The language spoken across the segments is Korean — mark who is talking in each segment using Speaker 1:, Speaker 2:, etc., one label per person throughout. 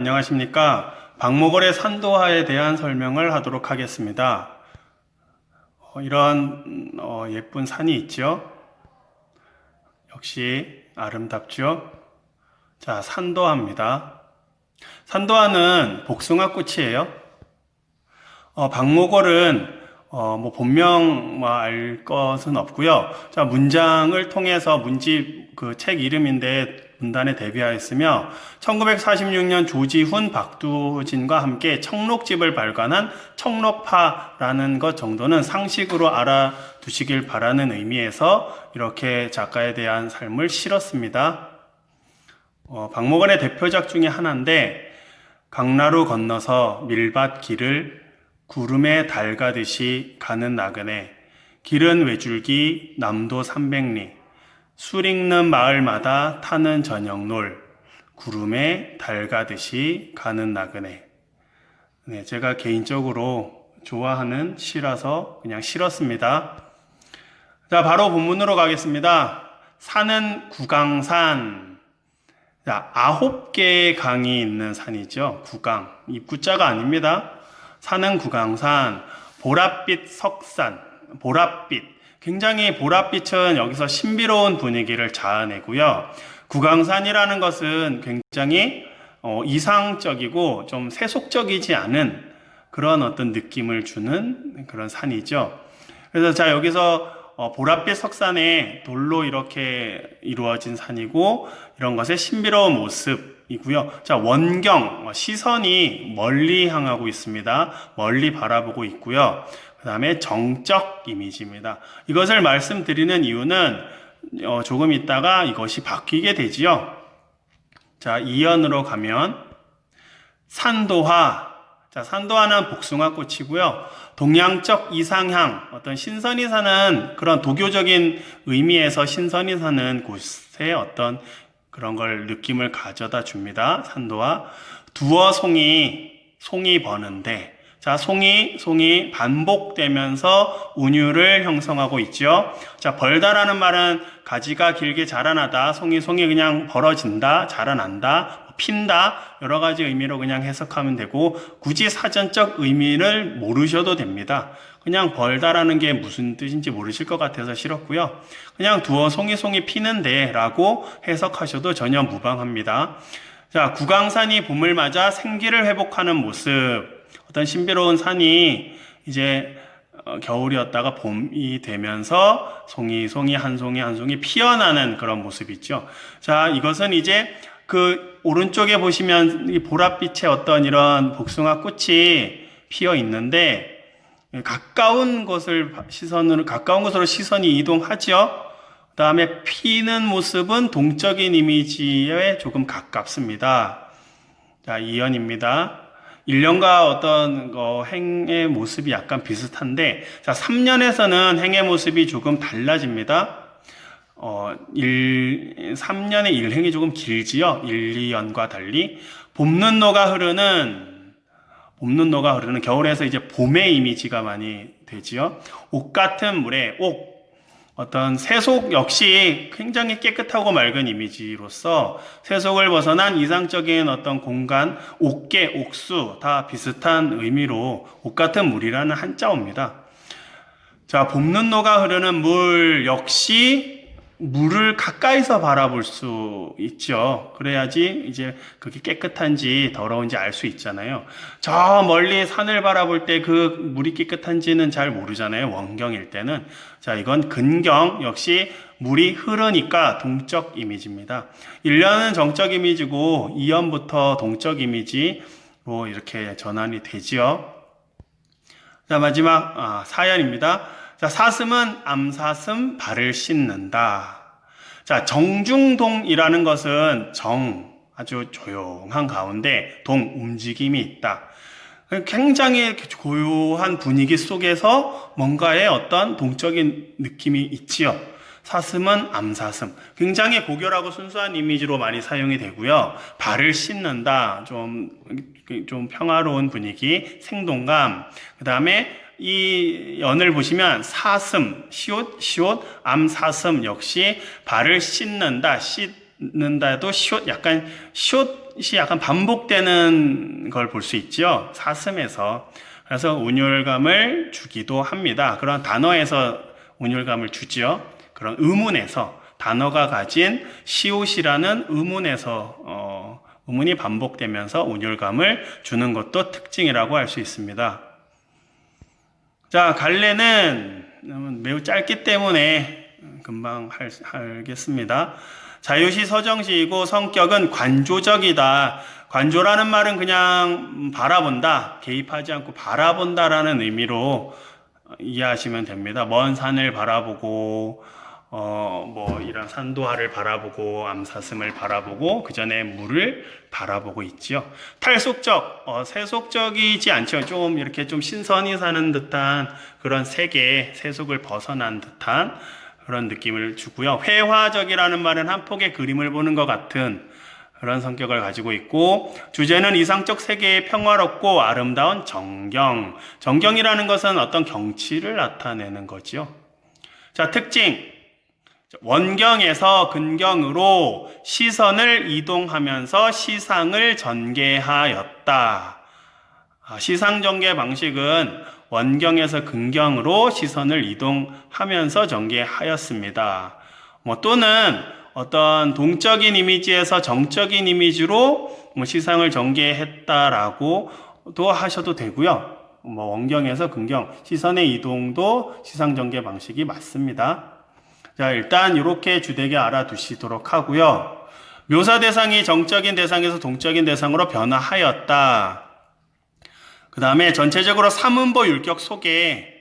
Speaker 1: 안녕하십니까. 박모걸의 산도화에 대한 설명을 하도록 하겠습니다. 이런 예쁜 산이 있죠. 역시 아름답죠. 자, 산도화입니다. 산도화는 복숭아꽃이에요. 박모걸은 뭐 본명 알 것은 없고요. 자, 문장을 통해서 문집 그 책 이름인데 문단에 데뷔하였으며 1946년 조지훈 박두진과 함께 청록집을 발간한 청록파라는 것 정도는 상식으로 알아두시길 바라는 의미에서 이렇게 작가에 대한 삶을 실었습니다. 박모걸의 대표작 중에 하나인데 강나루 건너서 밀밭 길을 구름에 달 가듯이 가는 나그네, 길은 외줄기 남도 300리, 술 읽는 마을마다 타는 저녁놀, 구름에 달 가듯이 가는 나그네. 네, 제가 개인적으로 좋아하는 시라서 그냥 실었습니다. 자, 바로 본문으로 가겠습니다. 산은 구강산. 자, 9개의 강이 있는 산이죠. 구강. 입구자가 아닙니다. 산은 구강산, 보랏빛 석산, 보랏빛. 굉장히 보랏빛은 여기서 신비로운 분위기를 자아내고요. 구강산이라는 것은 굉장히 이상적이고 좀 세속적이지 않은 그런 어떤 느낌을 주는 그런 산이죠. 그래서 자, 여기서 보랏빛 석산에 돌로 이렇게 이루어진 산이고 이런 것의 신비로운 모습이고요. 자, 원경, 시선이 멀리 향하고 있습니다. 멀리 바라보고 있고요. 그 다음에 정적 이미지입니다. 이것을 말씀드리는 이유는 조금 있다가 이것이 바뀌게 되지요. 자, 2연으로 가면 산도화. 자, 산도화는 복숭아꽃이고요. 동양적 이상향, 어떤 신선이 사는 그런 도교적인 의미에서 신선이 사는 곳에 어떤 그런 걸 느낌을 가져다 줍니다. 산도화. 두어 송이 버는데, 자, 송이 반복되면서 운율을 형성하고 있죠. 자, 벌다라는 말은 가지가 길게 자라나다, 송이 그냥 벌어진다, 자라난다, 핀다, 여러 가지 의미로 그냥 해석하면 되고, 굳이 사전적 의미를 모르셔도 됩니다. 그냥 벌다라는 게 무슨 뜻인지 모르실 것 같아서 싫었고요. 그냥 두어 송이 피는데 라고 해석하셔도 전혀 무방합니다. 자, 구강산이 봄을 맞아 생기를 회복하는 모습. 어떤 신비로운 산이 이제 겨울이었다가 봄이 되면서 송이 한 송이 피어나는 그런 모습이 있죠. 자, 이것은 이제 그 오른쪽에 보시면 이 보랏빛의 어떤 이런 복숭아 꽃이 피어 있는데 가까운 곳으로 시선이 이동하죠. 그 다음에 피는 모습은 동적인 이미지에 조금 가깝습니다. 자, 2연입니다. 1년과 어떤 행의 모습이 약간 비슷한데, 자, 3년에서는 행의 모습이 조금 달라집니다. 3년의 일행이 조금 길지요. 1, 2년과 달리. 봄눈 노가 흐르는 겨울에서 이제 봄의 이미지가 많이 되지요. 옥 같은 물에 어떤 세속 역시 굉장히 깨끗하고 맑은 이미지로서 세속을 벗어난 이상적인 어떤 공간, 옥계, 옥수 다 비슷한 의미로 옥 같은 물이라는 한자어입니다. 자, 봄눈노가 흐르는 물 역시 물을 가까이서 바라볼 수 있죠. 그래야지 이제 그게 깨끗한지 더러운지 알 수 있잖아요. 저 멀리 산을 바라볼 때 그 물이 깨끗한지는 잘 모르잖아요. 원경일 때는. 자, 이건 근경 역시 물이 흐르니까 동적 이미지입니다. 1년은 정적 이미지고 2년부터 동적 이미지로 이렇게 전환이 되지요. 자, 마지막 4연입니다. 자, 사슴은 암사슴 발을 씻는다. 자, 정중동이라는 것은 아주 조용한 가운데 움직임이 있다. 굉장히 고요한 분위기 속에서 뭔가의 어떤 동적인 느낌이 있지요. 사슴은 암사슴. 굉장히 고결하고 순수한 이미지로 많이 사용이 되고요. 발을 씻는다. 좀 평화로운 분위기, 생동감. 그 다음에 이 연을 보시면 사슴, 시옷, 암사슴 역시 발을 씻는다도 약간 시옷이 약간 반복되는 걸 볼 수 있죠. 사슴에서. 그래서 운율감을 주기도 합니다. 그런 단어에서 운율감을 주지요. 그런 의문에서 단어가 가진 시옷이라는 의문에서 의문이 반복되면서 운율감을 주는 것도 특징이라고 할 수 있습니다. 자, 갈래는 매우 짧기 때문에 금방 하겠습니다. 자유시 서정시이고 성격은 관조적이다. 관조라는 말은 그냥 바라본다, 개입하지 않고 바라본다라는 의미로 이해하시면 됩니다. 먼 산을 바라보고 이런 산도하를 바라보고 암사슴을 바라보고 그 전에 물을 바라보고 있지요. 탈속적, 세속적이지 않죠. 좀 이렇게 좀 신선히 사는 듯한 그런 세계, 세속을 벗어난 듯한 그런 느낌을 주고요. 회화적이라는 말은 한 폭의 그림을 보는 것 같은 그런 성격을 가지고 있고, 주제는 이상적 세계의 평화롭고 아름다운 정경. 정경이라는 것은 어떤 경치를 나타내는 거죠. 자, 특징. 원경에서 근경으로 시선을 이동하면서 시상을 전개하였다. 시상 전개 방식은 원경에서 근경으로 시선을 이동하면서 전개하였습니다. 또는 어떤 동적인 이미지에서 정적인 이미지로 시상을 전개했다라고도 하셔도 되고요. 원경에서 근경, 시선의 이동도 시상 전개 방식이 맞습니다. 자, 일단 이렇게 주되게 알아두시도록 하고요. 묘사 대상이 정적인 대상에서 동적인 대상으로 변화하였다. 그 다음에 전체적으로 삼음보 율격 속에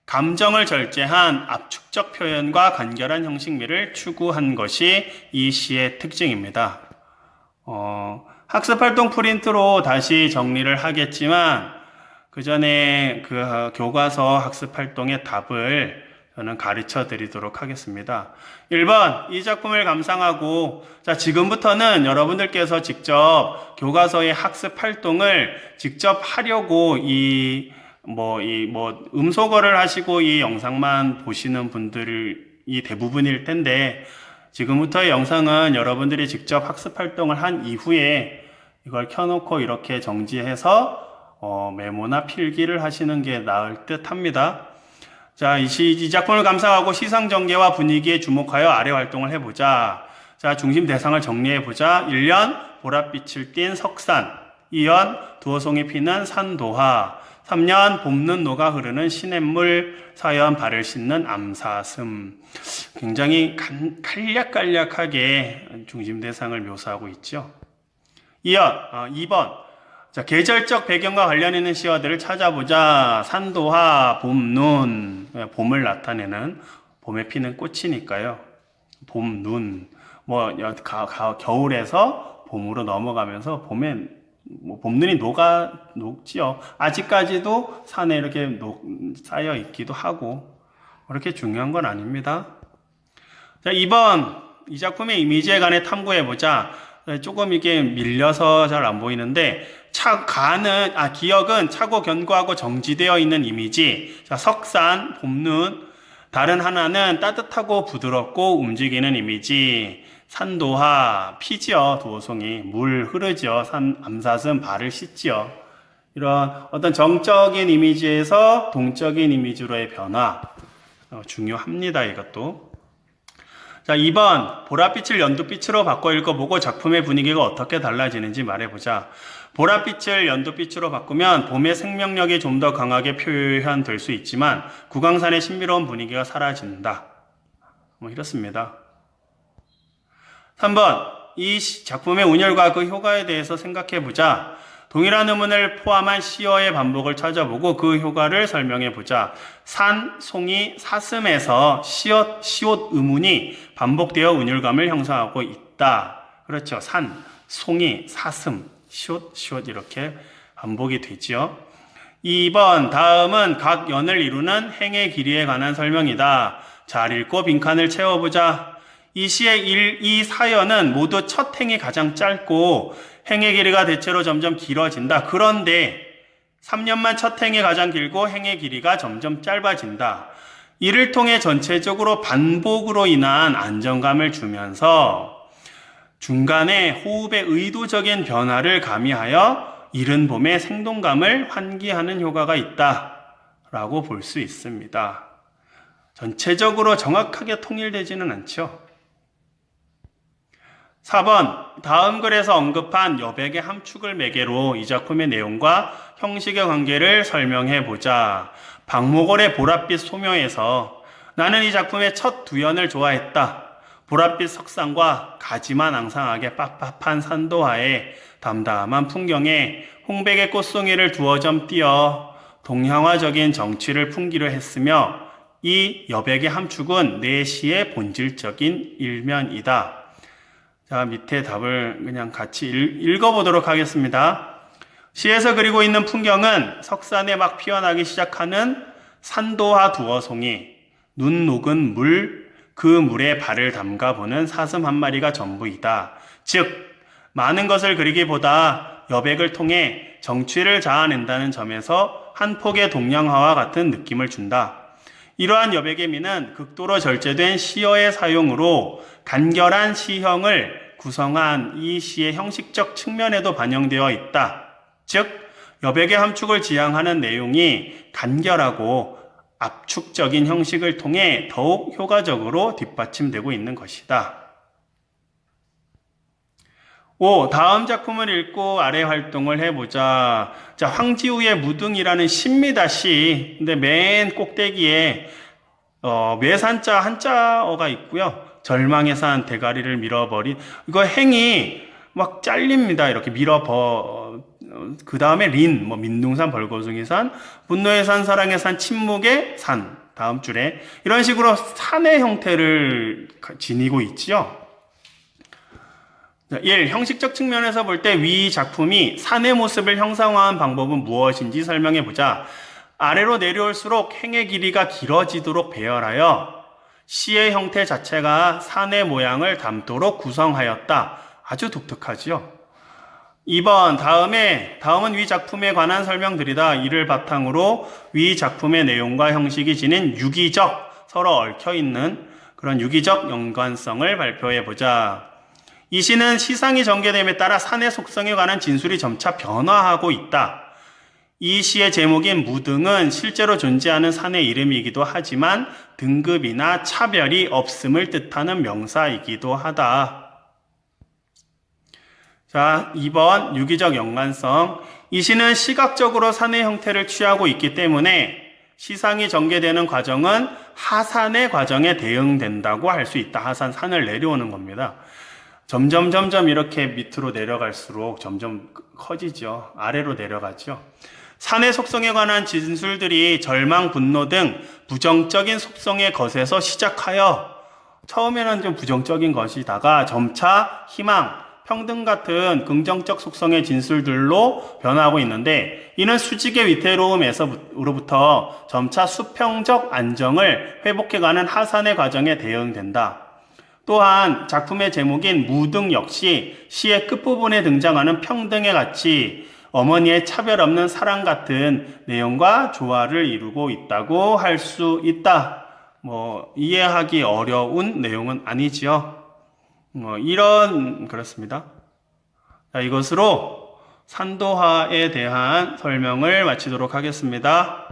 Speaker 1: 감정을 절제한 압축적 표현과 간결한 형식미를 추구한 것이 이 시의 특징입니다. 학습활동 프린트로 다시 정리를 하겠지만 그 전에 그 교과서 학습활동의 답을 저는 가르쳐 드리도록 하겠습니다. 1번, 이 작품을 감상하고, 자, 지금부터는 여러분들께서 직접 교과서의 학습 활동을 직접 하려고 음소거를 하시고 이 영상만 보시는 분들이 대부분일 텐데, 지금부터의 영상은 여러분들이 직접 학습 활동을 한 이후에 이걸 켜놓고 이렇게 정지해서 메모나 필기를 하시는 게 나을 듯 합니다. 자, 이 작품을 감상하고 시상 전개와 분위기에 주목하여 아래 활동을 해보자. 자, 중심 대상을 정리해보자. 1년, 보랏빛을 띤 석산. 2년, 두어송이 피는 산도화. 3년, 봄눈 녹아 흐르는 시냇물. 4년, 발을 씻는 암사슴. 굉장히 간략간략하게 중심 대상을 묘사하고 있죠. 2번. 자, 계절적 배경과 관련 있는 시어들을 찾아보자. 산도화, 봄눈, 봄을 나타내는, 봄에 피는 꽃이니까요. 봄눈, 겨울에서 봄으로 넘어가면서 봄눈이 녹지요. 아직까지도 산에 이렇게 쌓여 있기도 하고, 그렇게 중요한 건 아닙니다. 자, 2번, 이 작품의 이미지에 관해 탐구해보자. 조금 이게 밀려서 잘 안 보이는데, 기억은 차고 견고하고 정지되어 있는 이미지. 자, 석산, 봄눈. 다른 하나는 따뜻하고 부드럽고 움직이는 이미지. 산도화, 피지요, 두어송이. 물 흐르죠. 암사슴, 발을 씻지요. 이런 어떤 정적인 이미지에서 동적인 이미지로의 변화. 중요합니다, 이것도. 자, 2번, 보랏빛을 연두빛으로 바꿔 읽어보고 작품의 분위기가 어떻게 달라지는지 말해보자. 보랏빛을 연두빛으로 바꾸면 봄의 생명력이 좀 더 강하게 표현될 수 있지만 구강산의 신비로운 분위기가 사라진다. 이렇습니다. 3번, 이 작품의 운율과 그 효과에 대해서 생각해보자. 동일한 의문을 포함한 시어의 반복을 찾아보고 그 효과를 설명해보자. 산, 송이, 사슴에서 시옷 의문이 반복되어 운율감을 형성하고 있다. 그렇죠. 산, 송이, 사슴, 시옷 이렇게 반복이 되지요. 2번, 다음은 각 연을 이루는 행의 길이에 관한 설명이다. 잘 읽고 빈칸을 채워보자. 이 시의 이 사연은 모두 첫 행이 가장 짧고 행의 길이가 대체로 점점 길어진다. 그런데 3년만 첫 행이 가장 길고 행의 길이가 점점 짧아진다. 이를 통해 전체적으로 반복으로 인한 안정감을 주면서 중간에 호흡의 의도적인 변화를 가미하여 이른 봄의 생동감을 환기하는 효과가 있다라고 볼 수 있습니다. 전체적으로 정확하게 통일되지는 않죠. 4번, 다음 글에서 언급한 여백의 함축을 매개로 이 작품의 내용과 형식의 관계를 설명해 보자. 박목월의 보랏빛 소묘에서 나는 이 작품의 첫 두연을 좋아했다. 보랏빛 석상과 가지만 앙상하게 빳빳한 산도하에 담담한 풍경에 홍백의 꽃송이를 두어 점 띄어 동양화적인 정취를 풍기려 했으며 이 여백의 함축은 내 시의 본질적인 일면이다. 자, 밑에 답을 그냥 같이 읽어보도록 하겠습니다. 시에서 그리고 있는 풍경은 석산에 막 피어나기 시작하는 산도하 두어송이, 눈 녹은 물, 그 물에 발을 담가보는 사슴 한 마리가 전부이다. 즉, 많은 것을 그리기보다 여백을 통해 정취를 자아낸다는 점에서 한 폭의 동양화와 같은 느낌을 준다. 이러한 여백의 미는 극도로 절제된 시어의 사용으로 간결한 시형을 구성한 이 시의 형식적 측면에도 반영되어 있다. 즉, 여백의 함축을 지향하는 내용이 간결하고 압축적인 형식을 통해 더욱 효과적으로 뒷받침되고 있는 것이다. 5. 다음 작품을 읽고 아래 활동을 해보자. 자, 황지우의 무등이라는 시입니다, 시. 근데 맨 꼭대기에 외산자 한자어가 있고요. 절망의 산 대가리를 밀어버린 이거 행이 막 잘립니다. 이렇게 그 다음에 린, 민둥산, 벌거숭이산, 분노의 산, 사랑의 산, 침묵의 산. 다음 줄에 이런 식으로 산의 형태를 지니고 있지요. 1. 형식적 측면에서 볼 때 위 작품이 산의 모습을 형상화한 방법은 무엇인지 설명해 보자. 아래로 내려올수록 행의 길이가 길어지도록 배열하여 시의 형태 자체가 산의 모양을 담도록 구성하였다. 아주 독특하지요. 2번, 다음은 위 작품에 관한 설명들이다. 이를 바탕으로 위 작품의 내용과 형식이 지닌 유기적, 서로 얽혀있는 그런 유기적 연관성을 발표해 보자. 이 시는 시상이 전개됨에 따라 산의 속성에 관한 진술이 점차 변화하고 있다. 이 시의 제목인 무등은 실제로 존재하는 산의 이름이기도 하지만 등급이나 차별이 없음을 뜻하는 명사이기도 하다. 자, 2번 유기적 연관성. 이 시는 시각적으로 산의 형태를 취하고 있기 때문에 시상이 전개되는 과정은 하산의 과정에 대응된다고 할 수 있다. 하산, 산을 내려오는 겁니다. 점점 이렇게 밑으로 내려갈수록 점점 커지죠. 아래로 내려가죠. 산의 속성에 관한 진술들이 절망, 분노 등 부정적인 속성의 것에서 시작하여 처음에는 좀 부정적인 것이다가 점차 희망, 평등 같은 긍정적 속성의 진술들로 변화하고 있는데 이는 수직의 위태로움으로부터 점차 수평적 안정을 회복해가는 하산의 과정에 대응된다. 또한 작품의 제목인 무등 역시 시의 끝부분에 등장하는 평등의 가치, 어머니의 차별 없는 사랑 같은 내용과 조화를 이루고 있다고 할 수 있다. 이해하기 어려운 내용은 아니지요. 그렇습니다. 자, 이것으로 산도화에 대한 설명을 마치도록 하겠습니다.